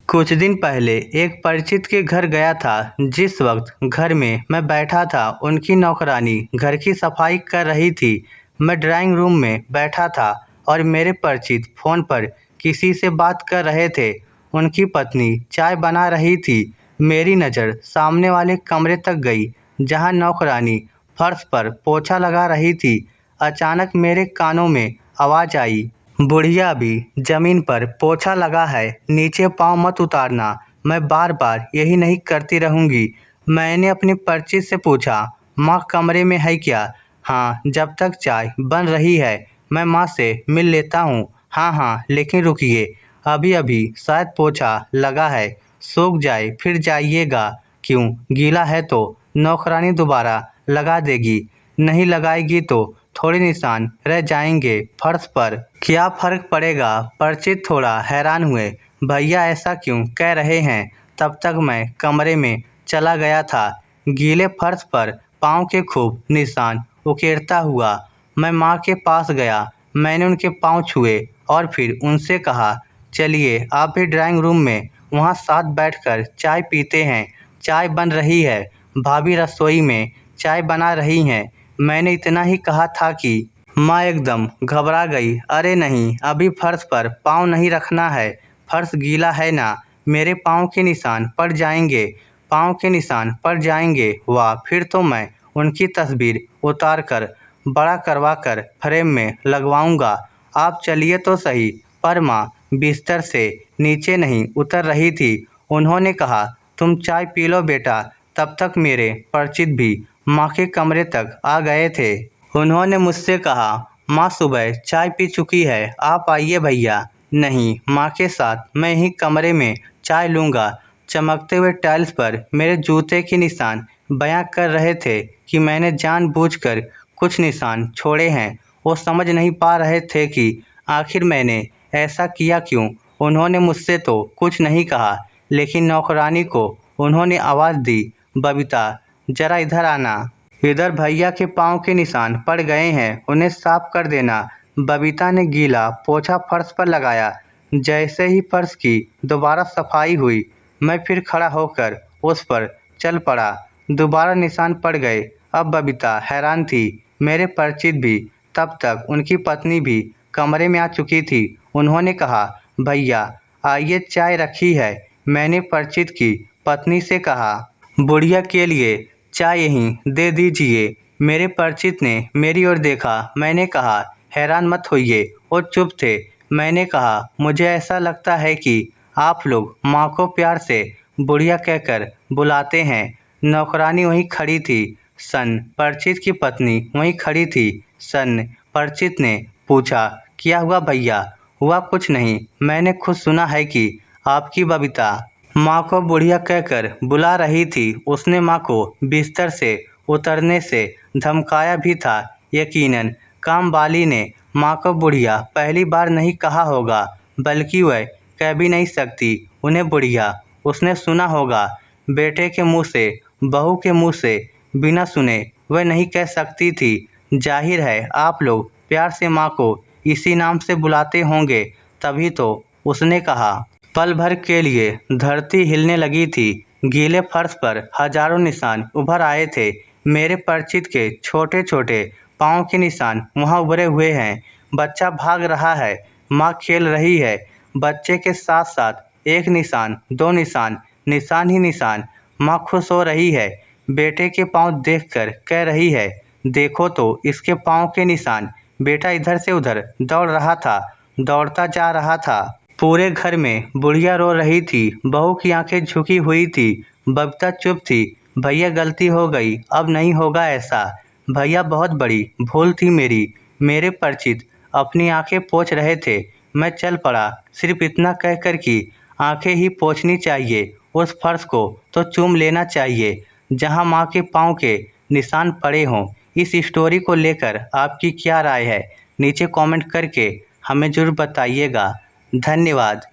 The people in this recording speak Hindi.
कुछ दिन पहले एक परिचित के घर गया था। जिस वक्त घर में मैं बैठा था, उनकी नौकरानी घर की सफाई कर रही थी। मैं ड्राइंग रूम में बैठा था और मेरे परिचित फ़ोन पर किसी से बात कर रहे थे। उनकी पत्नी चाय बना रही थी। मेरी नज़र सामने वाले कमरे तक गई, जहां नौकरानी फर्श पर पोछा लगा रही थी। अचानक मेरे कानों में आवाज़ आई, बुढ़िया भी जमीन पर पोछा लगा है, नीचे पाँव मत उतारना। मैं बार बार यही नहीं करती रहूँगी। मैंने अपनी परिचित से पूछा, माँ कमरे में है क्या? हाँ, जब तक चाय बन रही है मैं माँ से मिल लेता हूँ। हाँ हाँ, लेकिन रुकिए, अभी अभी शायद पोछा लगा है, सूख जाए फिर जाइएगा। क्यों, गीला है तो? नौकरानी दोबारा लगा देगी। नहीं लगाएगी तो थोड़े निशान रह जाएंगे फर्श पर। क्या फर्क पड़ेगा? परिचित थोड़ा हैरान हुए। भैया ऐसा क्यों कह रहे हैं? तब तक मैं कमरे में चला गया था। गीले फर्श पर पाँव के खूब निशान उकेरता हुआ मैं माँ के पास गया। मैंने उनके पाँव छुए और फिर उनसे कहा, चलिए आप भी ड्राइंग रूम में वहाँ साथ बैठकर चाय पीते हैं। चाय बन रही है, भाभी रसोई में चाय बना रही हैं। मैंने इतना ही कहा था कि माँ एकदम घबरा गई। अरे नहीं, अभी फर्श पर पाँव नहीं रखना है, फर्श गीला है ना। मेरे पाँव के निशान पड़ जाएंगे, पाँव के निशान पड़ जाएंगे। वाह, फिर तो मैं उनकी तस्वीर उतार कर बड़ा करवा कर फ्रेम में लगवाऊंगा। आप चलिए तो सही। पर माँ बिस्तर से नीचे नहीं उतर रही थी। उन्होंने कहा, तुम चाय पी लो बेटा। तब तक मेरे परिचित भी माँ के कमरे तक आ गए थे। उन्होंने मुझसे कहा, माँ सुबह चाय पी चुकी है, आप आइए भैया। नहीं, माँ के साथ मैं ही कमरे में चाय लूँगा। चमकते हुए टाइल्स पर मेरे जूते के निशान बयां कर रहे थे कि मैंने जानबूझकर कुछ निशान छोड़े हैं। वो समझ नहीं पा रहे थे कि आखिर मैंने ऐसा किया क्यों। उन्होंने मुझसे तो कुछ नहीं कहा, लेकिन नौकरानी को उन्होंने आवाज़ दी, बबीता जरा इधर आना। इधर भैया के पाँव के निशान पड़ गए हैं, उन्हें साफ कर देना। बबीता ने गीला पोछा फर्श पर लगाया। जैसे ही फर्श की दोबारा सफाई हुई, मैं फिर खड़ा होकर उस पर चल पड़ा। दोबारा निशान पड़ गए। अब बबीता हैरान थी, मेरे परिचित भी। तब तक उनकी पत्नी भी कमरे में आ चुकी थी। उन्होंने कहा, भैया आइए, चाय रखी है। मैंने परिचित की पत्नी से कहा, बुढ़िया के लिए चाय यहीं दे दीजिए। मेरे परिचित ने मेरी ओर देखा। मैंने कहा, हैरान मत होइए। वो चुप थे। मैंने कहा, मुझे ऐसा लगता है कि आप लोग माँ को प्यार से बुढ़िया कहकर बुलाते हैं। नौकरानी वहीं खड़ी थी। सन परिचित की पत्नी वहीं खड़ी थी। सन परिचित ने पूछा, क्या हुआ भैया? हुआ कुछ नहीं, मैंने खुद सुना है कि आपकी बबीता माँ को बुढ़िया कहकर बुला रही थी। उसने माँ को बिस्तर से उतरने से धमकाया भी था। यकीनन काम वाली ने माँ को बुढ़िया पहली बार नहीं कहा होगा, बल्कि वह कह भी नहीं सकती उन्हें बुढ़िया। उसने सुना होगा बेटे के मुंह से, बहू के मुंह से, बिना सुने वह नहीं कह सकती थी। जाहिर है आप लोग प्यार से माँ को इसी नाम से बुलाते होंगे, तभी तो उसने कहा। पल भर के लिए धरती हिलने लगी थी। गीले फर्श पर हजारों निशान उभर आए थे। मेरे परिचित के छोटे छोटे पाँव के निशान वहाँ उभरे हुए हैं। बच्चा भाग रहा है, माँ खेल रही है। बच्चे के साथ साथ एक निशान, दो निशान, निशान ही निशान। माँ खुश हो रही है। बेटे के पाँव देखकर कह रही है, देखो तो इसके पाँव के निशान। बेटा इधर से उधर दौड़ रहा था, दौड़ता जा रहा था। पूरे घर में बुढ़िया रो रही थी। बहू की आंखें झुकी हुई थी। बबीता चुप थी। भैया गलती हो गई, अब नहीं होगा ऐसा। भैया बहुत बड़ी भूल थी मेरी। मेरे परिचित अपनी आंखें पोंछ रहे थे। मैं चल पड़ा, सिर्फ इतना कहकर कि आंखें ही पोंछनी चाहिए, उस फर्श को तो चूम लेना चाहिए जहां माँ के पाँव के निशान पड़े हों। इस स्टोरी को लेकर आपकी क्या राय है? नीचे कमेंट करके हमें ज़रूर बताइएगा। धन्यवाद।